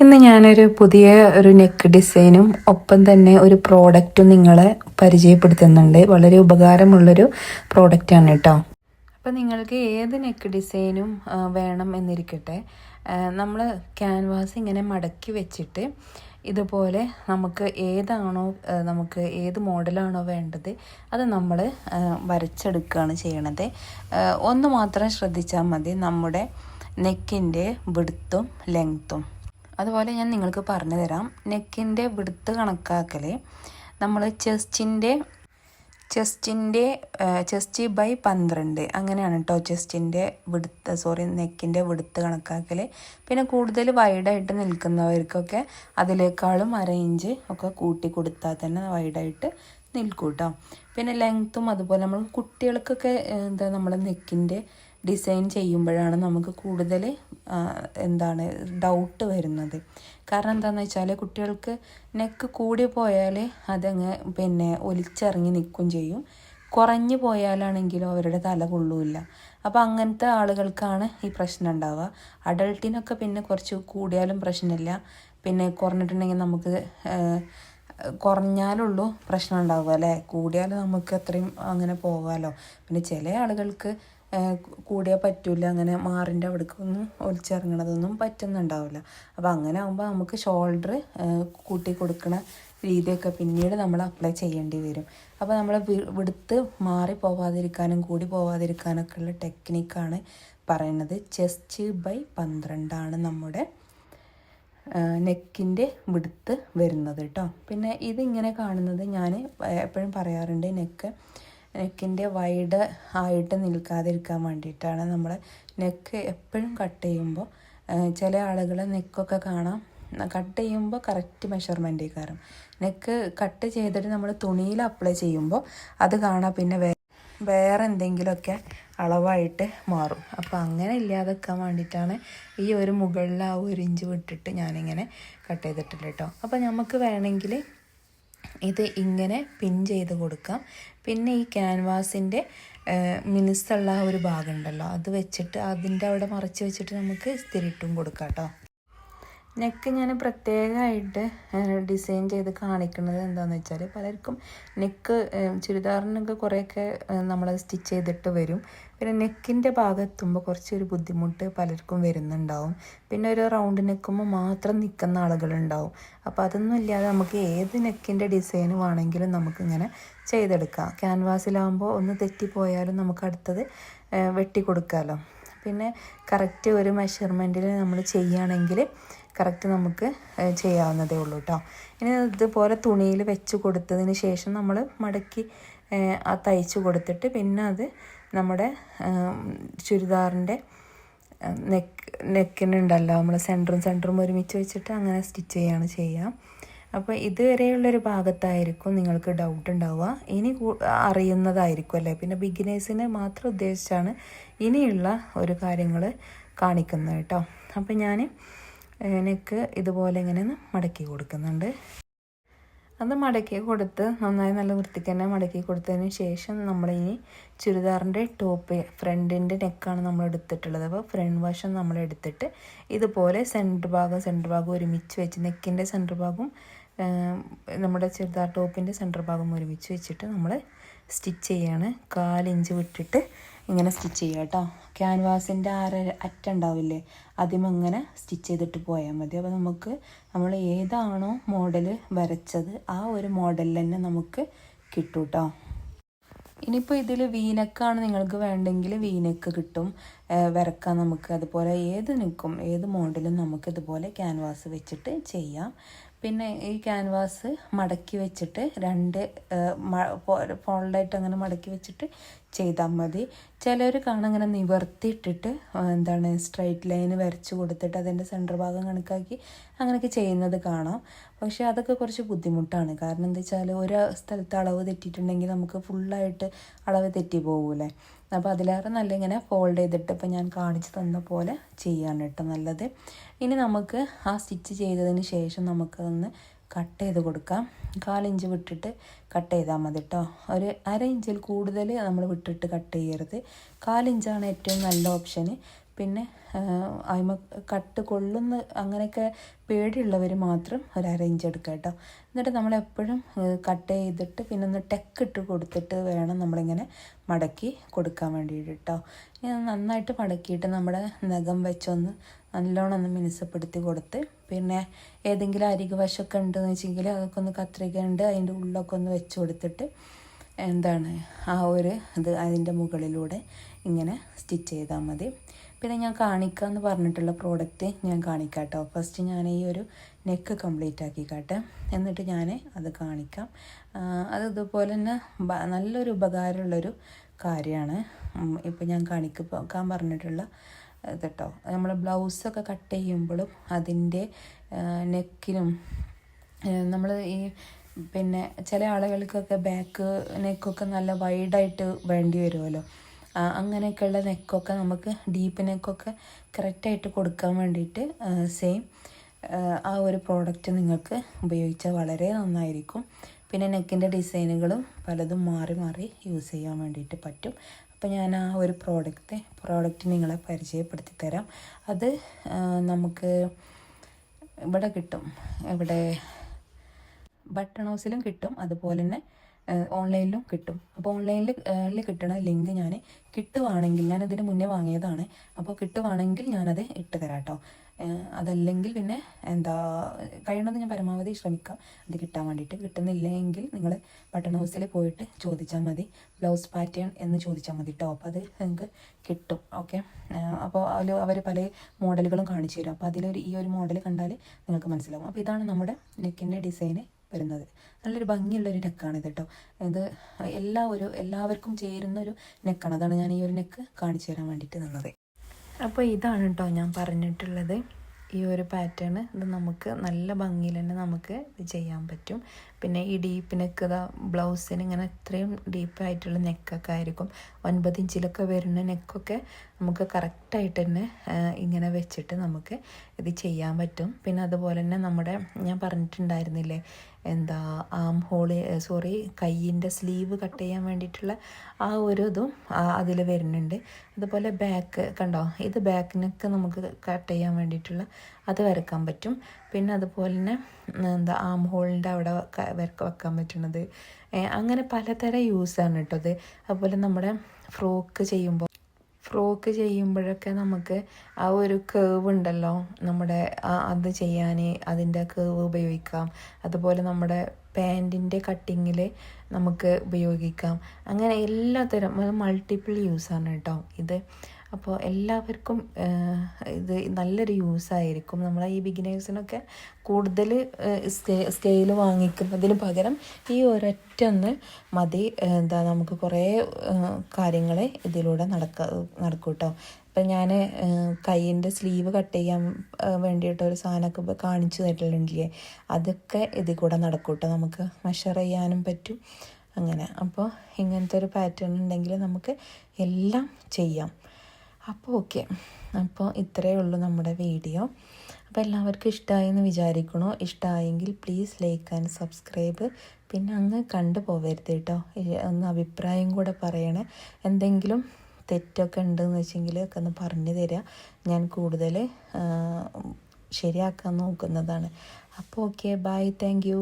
ഇന്ന് ഞാനൊരു പുതിയ നെക്ക് ഡിസൈനും ഒപ്പം തന്നെ ഒരു പ്രോഡക്റ്റും നിങ്ങളെ പരിചയപ്പെടുത്തുന്നുണ്ട്. വളരെ ഉപകാരമുള്ളൊരു പ്രോഡക്റ്റാണ് കേട്ടോ. അപ്പോൾ നിങ്ങൾക്ക് ഏത് നെക്ക് ഡിസൈനും വേണം എന്നിരിക്കട്ടെ, നമ്മൾ ക്യാൻവാസ് ഇങ്ങനെ മടക്കി വെച്ചിട്ട് ഇതുപോലെ നമുക്ക് ഏത് മോഡലാണോ വേണ്ടത് അത് നമ്മൾ വരച്ചെടുക്കുകയാണ് ചെയ്യണത്. ഒന്ന് മാത്രം ശ്രദ്ധിച്ചാൽ മതി, നമ്മുടെ നെക്കിൻ്റെ വിഡ്ത്തും ലെങ്ത്തും. അതുപോലെ ഞാൻ നിങ്ങൾക്ക് പറഞ്ഞു തരാം. നെക്കിൻ്റെ വിഡ്ത്ത് കണക്കാക്കൽ നമ്മൾ ചെസ്റ്റ് ബൈ 12 അങ്ങനെയാണ് കേട്ടോ ചെസ്റ്റിൻ്റെ നെക്കിൻ്റെ വിഡ്ത്ത് കണക്കാക്കൽ. പിന്നെ കൂടുതൽ വൈഡായിട്ട് നിൽക്കുന്നവർക്കൊക്കെ അതിലേക്കാളും 1/2 ഇഞ്ച് ഒക്കെ കൂട്ടി കൊടുത്താൽ തന്നെ വൈഡായിട്ട് നിൽക്കും കേട്ടോ. പിന്നെ ലെങ്ത്തും അതുപോലെ നമ്മൾ കുട്ടികൾക്കൊക്കെ നമ്മൾ നെക്കിൻ്റെ ഡിസൈൻ ചെയ്യുമ്പോഴാണ് നമുക്ക് കൂടുതൽ ഡൗട്ട് വരുന്നത്. കാരണം എന്താണെന്ന് വെച്ചാൽ കുട്ടികൾക്ക് നെക്ക് കൂടി പോയാൽ അതങ്ങ് ഒലിച്ചിറങ്ങി നിൽക്കും ചെയ്യും. കുറഞ്ഞു പോയാലാണെങ്കിലും അവരുടെ തല കൊള്ളൂല്ല. അപ്പോൾ അങ്ങനത്തെ ആളുകൾക്കാണ് ഈ പ്രശ്നം ഉണ്ടാവുക. അഡൾട്ടിനൊക്കെ പിന്നെ കുറച്ച് കൂടിയാലും പ്രശ്നമില്ല, പിന്നെ കുറഞ്ഞിട്ടുണ്ടെങ്കിൽ നമുക്ക് കുറഞ്ഞാലുള്ളൂ പ്രശ്നം ഉണ്ടാവുക അല്ലേ. കൂടിയാൽ നമുക്ക് അത്രയും അങ്ങനെ പോകാമല്ലോ. പിന്നെ ചില ആളുകൾക്ക് കൂടിയാൽ പറ്റില്ല, അങ്ങനെ മാറിൻ്റെ അവിടേക്കൊന്നും ഒലിച്ചിറങ്ങണതൊന്നും പറ്റുന്നുണ്ടാവില്ല. അപ്പോൾ അങ്ങനെ ആകുമ്പോൾ നമുക്ക് ഷോൾഡർ കൂട്ടി കൊടുക്കണ രീതിയൊക്കെ പിന്നീട് നമ്മൾ അപ്ലൈ ചെയ്യേണ്ടി വരും. അപ്പോൾ നമ്മൾ വിടുത്ത് മാറി പോവാതിരിക്കാനും കൂടി പോവാതിരിക്കാനൊക്കെ ഉള്ള ടെക്നിക്കാണ് പറയുന്നത്. ചെസ്റ്റ് ബൈ 12 നമ്മുടെ നെക്കിൻ്റെ വിടുത്ത് വരുന്നത് കേട്ടോ. പിന്നെ ഇതിങ്ങനെ കാണുന്നത് ഞാൻ എപ്പോഴും പറയാറുണ്ട്, നെക്കിൻ്റെ വൈഡ് ആയിട്ട് നിൽക്കാതിരിക്കാൻ വേണ്ടിയിട്ടാണ്. നമ്മൾ നെക്ക് എപ്പോഴും കട്ട് ചെയ്യുമ്പോൾ ചില ആളുകൾ നെക്കൊക്കെ കാണാം, കട്ട് ചെയ്യുമ്പോൾ കറക്റ്റ് മെഷർമെൻറ്റ് കാരണം നെക്ക് കട്ട് ചെയ്തിട്ട് നമ്മൾ തുണിയിൽ അപ്ലൈ ചെയ്യുമ്പോൾ അത് കാണാം പിന്നെ വേറെ എന്തെങ്കിലുമൊക്കെ അളവായിട്ട് മാറും. അപ്പോൾ അങ്ങനെ ഇല്ലാതെക്കാൻ വേണ്ടിയിട്ടാണ് ഈ ഒരു മുകളിൽ ആ 1 ഇഞ്ച് വിട്ടിട്ട് ഞാനിങ്ങനെ കട്ട് ചെയ്തിട്ടുണ്ട് കേട്ടോ. അപ്പോൾ നമുക്ക് വേണമെങ്കിൽ ഇത് ഇങ്ങനെ പിൻ ചെയ്ത് കൊടുക്കാം. പിന്നെ ഈ ക്യാൻവാസിൻ്റെ മിനുസുള്ള ആ ഒരു ഭാഗം ഉണ്ടല്ലോ, അത് വെച്ചിട്ട് അതിൻ്റെ അവിടെ മറച്ച് വെച്ചിട്ട് നമുക്ക് ഇസ്തിരിയിട്ടും കൊടുക്കാം കേട്ടോ. നെക്ക് ഞാൻ പ്രത്യേകമായിട്ട് ഡിസൈൻ ചെയ്ത് കാണിക്കുന്നത് എന്താണെന്ന് വെച്ചാൽ, പലർക്കും നെക്ക് ചുരിദാറിനൊക്കെ കുറേയൊക്കെ നമ്മൾ സ്റ്റിച്ച് ചെയ്തിട്ട് വരും. പിന്നെ നെക്കിൻ്റെ ഭാഗം എത്തുമ്പോൾ കുറച്ചൊരു ബുദ്ധിമുട്ട് പലർക്കും വരുന്നുണ്ടാവും. പിന്നെ ഒരു റൗണ്ട് നെക്കുമ്പോൾ മാത്രം നിൽക്കുന്ന ആളുകളുണ്ടാവും. അപ്പോൾ അതൊന്നും ഇല്ലാതെ നമുക്ക് ഏത് നെക്കിൻ്റെ ഡിസൈൻ വേണമെങ്കിലും നമുക്കിങ്ങനെ ചെയ്തെടുക്കാം. ക്യാൻവാസിലാകുമ്പോൾ ഒന്ന് തെറ്റിപ്പോയാലും നമുക്ക് അടുത്തത് വെട്ടി കൊടുക്കാമല്ലോ. പിന്നെ കറക്റ്റ് ഒരു മെഷർമെൻറ്റിൽ നമ്മൾ ചെയ്യുകയാണെങ്കിൽ കറക്റ്റ് നമുക്ക് ചെയ്യാവുന്നതേ ഉള്ളൂ കേട്ടോ. ഇനി ഇതുപോലെ തുണിയിൽ വെച്ച് കൊടുത്തതിന് ശേഷം നമ്മൾ മടക്കി തയ്ച്ച് കൊടുത്തിട്ട് പിന്നെ അത് നമ്മുടെ ചുരിദാറിൻ്റെ നെക്കിനുണ്ടല്ലോ, നമ്മൾ സെൻറ്ററും ഒരുമിച്ച് വെച്ചിട്ട് അങ്ങനെ സ്റ്റിച്ച് ചെയ്യുക. അപ്പോൾ ഇതുവരെയുള്ളൊരു ഭാഗത്തായിരിക്കും നിങ്ങൾക്ക് ഡൗട്ട് ഉണ്ടാവുക. ഇനി അറിയുന്നതായിരിക്കും അല്ലേ. പിന്നെ ബിഗിനേഴ്സിനെ മാത്രം ഉദ്ദേശിച്ചാണ് ഇനിയുള്ള ഒരു കാര്യങ്ങൾ കാണിക്കുന്നത് കേട്ടോ. അപ്പോൾ ഞാൻ നെക്ക് ഇതുപോലെ ഇങ്ങനെ മടക്കി കൊടുക്കുന്നുണ്ട്. അത് മടക്കി കൊടുത്ത് നന്നായി നല്ല വൃത്തിക്ക് തന്നെ മടക്കി കൊടുത്തതിന് ശേഷം നമ്മളിനി ചുരിദാറിൻ്റെ ഫ്രണ്ടിൻ്റെ നെക്കാണ് നമ്മൾ എടുത്തിട്ടുള്ളത്. അപ്പോൾ ഫ്രണ്ട് വശം നമ്മൾ എടുത്തിട്ട് ഇതുപോലെ സെൻറ്റർ ഭാഗം ഒരുമിച്ച് വെച്ച് നെക്കിൻ്റെ സെൻറ്റർ ഭാഗം നമ്മുടെ ചുരിദാർ ടോപ്പിൻ്റെ സെൻറ്റർ ഭാഗം ഒരുമിച്ച് വെച്ചിട്ട് നമ്മൾ സ്റ്റിച്ച് ചെയ്യാണ്. 1/4 ഇഞ്ച് വിട്ടിട്ട് ഇങ്ങനെ സ്റ്റിച്ച് ചെയ്യുക കേട്ടോ. ക്യാൻവാസിൻ്റെ അറ്റുണ്ടാവില്ലേ, അതിമങ്ങനെ സ്റ്റിച്ച് ചെയ്തിട്ട് പോയാൽ മതി. അപ്പോൾ നമ്മൾ ഏതാണോ മോഡൽ വരച്ചത് ആ ഒരു മോഡലിൽ തന്നെ നമുക്ക് കിട്ടും കേട്ടോ. ഇനിയിപ്പോൾ ഇതിൽ വീനെക്കാണ് നിങ്ങൾക്ക് വേണ്ടെങ്കിൽ വീനെക്ക് കിട്ടും, വരക്കാൻ നമുക്ക്. അതുപോലെ ഏത് മോഡലും നമുക്ക് ഇതുപോലെ ക്യാൻവാസ് വെച്ചിട്ട് ചെയ്യാം. പിന്നെ ഈ ക്യാൻവാസ് മടക്കി വെച്ചിട്ട് 2 ഫോൾഡായിട്ട് അങ്ങനെ മടക്കി വെച്ചിട്ട് ചെയ്താൽ മതി. ചിലർ കാണാൻ അങ്ങനെ നിവർത്തിയിട്ടിട്ട് സ്ട്രൈറ്റ് ലൈൻ വരച്ച് കൊടുത്തിട്ട് അതിൻ്റെ സെൻറ്റർ ഭാഗം കണക്കാക്കി അങ്ങനെയൊക്കെ ചെയ്യുന്നത് കാണാം. പക്ഷേ അതൊക്കെ കുറച്ച് ബുദ്ധിമുട്ടാണ്. കാരണം എന്താ വെച്ചാൽ ഒരു സ്ഥലത്ത് അളവ് തെറ്റിയിട്ടുണ്ടെങ്കിൽ നമുക്ക് ഫുള്ളായിട്ട് അളവ് തെറ്റി പോകൂലേ. അപ്പോൾ അതിലേറെ നല്ല ഇങ്ങനെ ഫോൾഡ് ചെയ്തിട്ട് ഇപ്പോൾ ഞാൻ കാണിച്ചു തന്ന പോലെ ചെയ്യാൻ കേട്ടോ നല്ലത്. ഇനി നമുക്ക് ആ സ്റ്റിച്ച് ചെയ്തതിന് ശേഷം നമുക്കതൊന്ന് കട്ട് ചെയ്ത് കൊടുക്കാം. 1/4 ഇഞ്ച് വിട്ടിട്ട് കട്ട് ചെയ്താൽ മതി കേട്ടോ. ഒരു 1/2 ഇഞ്ചിൽ കൂടുതൽ നമ്മൾ വിട്ടിട്ട് കട്ട് ചെയ്യരുത്. 1/4 ഇഞ്ചാണ് ഏറ്റവും നല്ല ഓപ്ഷന്. പിന്നെ അതിമ കട്ട് കൊള്ളുന്ന അങ്ങനെയൊക്കെ പേടിയുള്ളവർ മാത്രം ഒരു അരയിഞ്ച് എടുക്കുക കേട്ടോ. എന്നിട്ട് നമ്മളെപ്പോഴും കട്ട് ചെയ്തിട്ട് പിന്നെ ഒന്ന് ടെക്കിട്ട് കൊടുത്തിട്ട് വേണം നമ്മളിങ്ങനെ മടക്കി കൊടുക്കാൻ വേണ്ടിയിട്ട് കേട്ടോ. നന്നായിട്ട് മടക്കിയിട്ട് നമ്മുടെ നഖം വെച്ചൊന്ന് നല്ലോണം ഒന്ന് മിനുസപ്പെടുത്തി കൊടുത്ത് പിന്നെ ഏതെങ്കിലും അരികു വശമൊക്കെ ഉണ്ടെന്ന് വെച്ചെങ്കിൽ അതൊക്കെ ഒന്ന് കത്രിക ഉണ്ട് അതിൻ്റെ ഉള്ളൊക്കെ ഒന്ന് വെച്ച് കൊടുത്തിട്ട് എന്താണ് ആ ഒരു ഇത് അതിൻ്റെ മുകളിലൂടെ ഇങ്ങനെ സ്റ്റിച്ച് ചെയ്താൽ മതി. പിന്നെ ഞാൻ കാണിക്കാമെന്ന് പറഞ്ഞിട്ടുള്ള പ്രോഡക്റ്റ് ഞാൻ കാണിക്കാം കേട്ടോ. ഫസ്റ്റ് ഞാൻ ഈ ഒരു നെക്ക് കംപ്ലീറ്റ് ആക്കിക്കാട്ടെ, എന്നിട്ട് ഞാൻ അത് കാണിക്കാം. അത് ഇതുപോലെ തന്നെ നല്ലൊരു ഉപകാരമുള്ളൊരു കാര്യമാണ്. ഇപ്പം ഞാൻ കാണിക്കാൻ പറഞ്ഞിട്ടുള്ള ഇത് കേട്ടോ. നമ്മൾ ബ്ലൗസൊക്കെ കട്ട് ചെയ്യുമ്പോഴും അതിൻ്റെ നെക്കിനും നമ്മൾ ഈ പിന്നെ ചില ആളുകൾക്കൊക്കെ ബാക്ക് നെക്കൊക്കെ നല്ല വൈഡായിട്ട് വേണ്ടി വരുമല്ലോ. അങ്ങനെയൊക്കെയുള്ള നെക്കൊക്കെ നമുക്ക് ഡീപ്പ് നെക്കൊക്കെ കറക്റ്റായിട്ട് കൊടുക്കാൻ വേണ്ടിയിട്ട് സെയിം ആ ഒരു പ്രോഡക്റ്റ് നിങ്ങൾക്ക് ഉപയോഗിച്ചാൽ വളരെ നന്നായിരിക്കും. പിന്നെ നെക്കിൻ്റെ ഡിസൈനുകളും പലതും മാറി മാറി യൂസ് ചെയ്യാൻ വേണ്ടിയിട്ട് പറ്റും. അപ്പോൾ ഞാൻ ആ ഒരു പ്രോഡക്റ്റ് നിങ്ങളെ പരിചയപ്പെടുത്തി തരാം. അത് നമുക്ക് ഇവിടെ കിട്ടും, ഇവിടെ ബട്ടൺ ഹൗസിലും കിട്ടും, അതുപോലെ തന്നെ ഓൺലൈനിലും കിട്ടും. അപ്പോൾ ഓൺലൈനിൽ കിട്ടണ ലിങ്ക് ഞാൻ കിട്ടുവാണെങ്കിൽ, ഞാനതിന് മുന്നേ വാങ്ങിയതാണ്, അപ്പോൾ കിട്ടുവാണെങ്കിൽ ഞാനത് ഇട്ട് തരാം കേട്ടോ. അതല്ലെങ്കിൽ പിന്നെ കഴിയണത് ഞാൻ പരമാവധി ശ്രമിക്കാം അത് കിട്ടാൻ വേണ്ടിയിട്ട്. കിട്ടുന്നില്ലെങ്കിൽ നിങ്ങൾ ബട്ടൺ ഹൗസിൽ പോയിട്ട് ചോദിച്ചാൽ മതി, ബ്ലൗസ് പാറ്റേൺ എന്ന് ചോദിച്ചാൽ മതി കേട്ടോ. അപ്പോൾ അത് നിങ്ങൾക്ക് കിട്ടും. ഓക്കെ, അപ്പോൾ അതിൽ അവർ പല മോഡലുകളും കാണിച്ചു തരും. അപ്പോൾ ഈ ഒരു മോഡൽ കണ്ടാൽ നിങ്ങൾക്ക് മനസ്സിലാവും. അപ്പോൾ ഇതാണ് നമ്മുടെ നെക്കിൻ്റെ ഡിസൈന് വരുന്നത്. നല്ലൊരു ഭംഗിയുള്ളൊരു നെക്കാണിത് കേട്ടോ. ഇത് എല്ലാവർക്കും ചേരുന്നൊരു നെക്കാണ്. അതാണ് ഞാൻ ഈ ഒരു നെക്ക് കാണിച്ചു തരാൻ വേണ്ടിയിട്ട് നിന്നത്. അപ്പോൾ ഇതാണ് കേട്ടോ ഞാൻ പറഞ്ഞിട്ടുള്ളത്, ഈ ഒരു പാറ്റേൺ. ഇത് നമുക്ക് നല്ല ഭംഗിയിൽ തന്നെ നമുക്ക് ഇത് ചെയ്യാൻ പറ്റും. പിന്നെ ഈ ഡീപ്പ് നെക്ക് ബ്ലൗസിന് ഇങ്ങനെ ഇത്രയും ഡീപ്പായിട്ടുള്ള നെക്കൊക്കെ ആയിരിക്കും. 9 ഇഞ്ചിലൊക്കെ വരുന്ന നെക്കൊക്കെ നമുക്ക് കറക്റ്റായിട്ട് തന്നെ ഇങ്ങനെ വെച്ചിട്ട് നമുക്ക് ഇത് ചെയ്യാൻ പറ്റും. പിന്നെ അതുപോലെ തന്നെ ഞാൻ പറഞ്ഞിട്ടുണ്ടായിരുന്നില്ലേ കയ്യിൻ്റെ സ്ലീവ് കട്ട് ചെയ്യാൻ വേണ്ടിയിട്ടുള്ള ആ ഒരു ഇതും അതിൽ വരുന്നുണ്ട്. അതുപോലെ ബാക്ക് കണ്ടോ, ഇത് ബാക്കിനൊക്കെ നമുക്ക് കട്ട് ചെയ്യാൻ വേണ്ടിയിട്ടുള്ള അത് വരക്കാൻ പറ്റും. പിന്നെ അതുപോലെ തന്നെ ആം ഹോളിൻ്റെ അവിടെ വെക്കാൻ പറ്റുന്നത്, അങ്ങനെ പലതരം യൂസാണ് കേട്ടോ അത്. അതുപോലെ നമ്മുടെ ഫ്രോക്ക് ചെയ്യുമ്പോഴൊക്കെ നമുക്ക് ആ ഒരു കേവ് ഉണ്ടല്ലോ നമ്മുടെ അത് ചെയ്യാൻ അതിൻ്റെ കേവ് ഉപയോഗിക്കാം. അതുപോലെ നമ്മുടെ പാൻറ്റിൻ്റെ കട്ടിങ്ങിൽ നമുക്ക് ഉപയോഗിക്കാം. അങ്ങനെ എല്ലാത്തരം മൾട്ടിപ്പിൾ യൂസാണ് കേട്ടോ ഇത്. അപ്പോൾ എല്ലാവർക്കും ഇത് നല്ലൊരു യൂസായിരിക്കും. നമ്മളെ ഈ ബിഗിനേഴ്സിനൊക്കെ കൂടുതൽ സ്കെയിൽ വാങ്ങിക്കുന്നതിന് പകരം ഈ ഒരൊറ്റൊന്ന് മതി. നമുക്ക് കുറേ കാര്യങ്ങൾ ഇതിലൂടെ നടക്കും കേട്ടോ. ഇപ്പം ഞാൻ കയ്യിൻ്റെ സ്ലീവ് കട്ട് ചെയ്യാൻ വേണ്ടിയിട്ട് ഒരു സാധനമൊക്കെ കാണിച്ചു തരലുണ്ടില്ലേ, അതൊക്കെ ഇതിൽ കൂടെ നടക്കും കേട്ടോ. നമുക്ക് മെഷർ ചെയ്യാനും പറ്റും അങ്ങനെ. അപ്പോൾ ഇങ്ങനത്തെ ഒരു പാറ്റേൺ ഉണ്ടെങ്കിൽ നമുക്ക് എല്ലാം ചെയ്യാം. അപ്പോൾ ഓക്കെ, അപ്പോൾ ഇത്രയേ ഉള്ളൂ നമ്മുടെ വീഡിയോ. അപ്പോൾ എല്ലാവർക്കും ഇഷ്ടമായി എന്ന് വിചാരിക്കണോ? ഇഷ്ടമായെങ്കിൽ പ്ലീസ് ലൈക്ക് ആൻഡ് സബ്സ്ക്രൈബ്. പിന്നെ അങ്ങ് കണ്ടു പോവരുത് കേട്ടോ, ഒന്ന് അഭിപ്രായം കൂടെ പറയണേ. എന്തെങ്കിലും തെറ്റൊക്കെ ഉണ്ടെന്ന് വെച്ചെങ്കിൽ ഒക്കെ ഒന്ന് പറഞ്ഞു തരിക, ഞാൻ കൂടുതൽ ശരിയാക്കാൻ നോക്കുന്നതാണ്. അപ്പോൾ ഓക്കെ, ബൈ, താങ്ക് യു.